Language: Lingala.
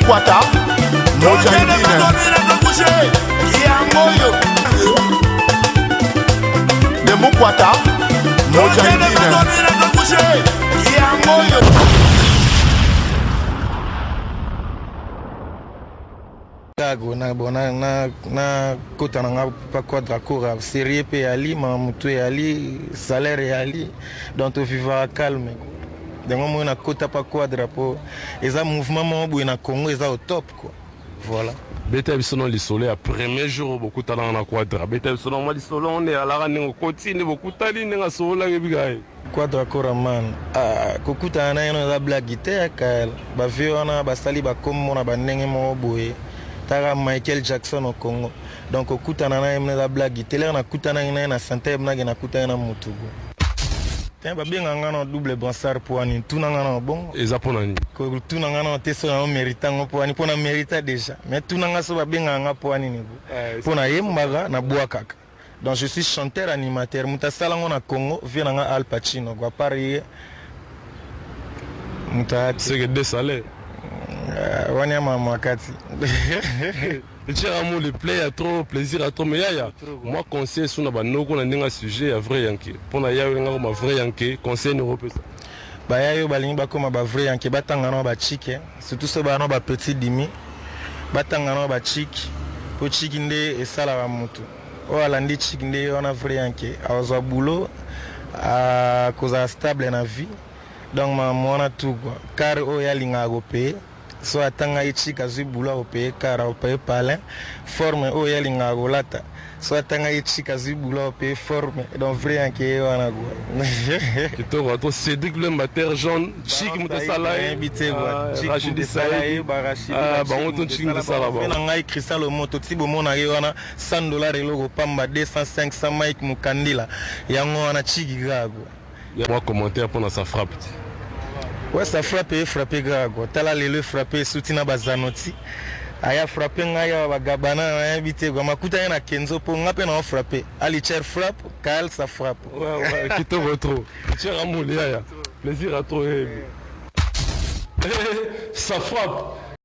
Mukwata Mojandine De Mukwata Mojandine na kota na pa quadra cour série pe ali ma mutu ali salaire ali donc vivre calme donc moi na kota pa quadra po eza mouvement mo boy na Congo eza au top quoi voilà beta bisono lisolo ya premier jour beaucoup talent na quadra beta bisono moi lisolo on est à la rane continue beaucoup tali nga sola ngebigaye quadra cour man kokuta na eno za blague te ka ba viona ba sali ba comme na ba ndenge mo boy Tara Michael Jackson au Congo. Donc au kutana na yemne la blague tele na kutana na santé na kutana na mutugo. Tiens ba bien ngana double brassard pour ani tuna ngana bon. Ezaponani. Ko tuna ngana teso na méritant pour ani pona mérita déjà. Mais tuna ngana so ba bien ngana pour ani niveau. Pona yembaga na boakaka. Donc je suis chanteur animateur mutasala ngona Congo vient nga Al Pacino kwa Paris. Muta c'est que des salaires. Wanyama mwakati. Le play a trop plaisir à trop mais yaya. Moi conseil sur na banoko na ndinga sujet ya vrai yanké. Pona yayo nga ma vrai yanké conseil européen. Ba yayo balingi ba koma ba vrai yanké batanga na ba chike. Surtout so ba na ba petit dimi. Batanga na ba chiki. Po chiki nde esala ba mutu. O alandi chiki nde on a vrai yanké. Azo boulot a cause stable na vie. Donc ma mona tout quoi. Car o yalinga go payer. So atanga ichi kazi bula opeye kara opeye palin forme o yeli ngagolata so atanga ichi kazi bula opeye forme donc vrai anke wana go kitoko to Cédric le mater jaune chic mutasala invité quoi Rachid Saïd Barachi ba on chic mutasala ba na ngai Cristal le moto tibo mona ye wana $100 eloko pamba 200 500 Mike Mukandila yango wana chiki gago ya moi commentaire pour sa frappe. Ouais, ça frappe et frappé grave. Tala le frappé soutina bazanoti. Aya frappé ngaya bagabana invité quoi. Makuta na Kenzo pour ngape na frappé. Ali cher frappe, Kal ça frappe. Ouais, qui te retrouve. Cher amour, plaisir à toi. Ça frappe.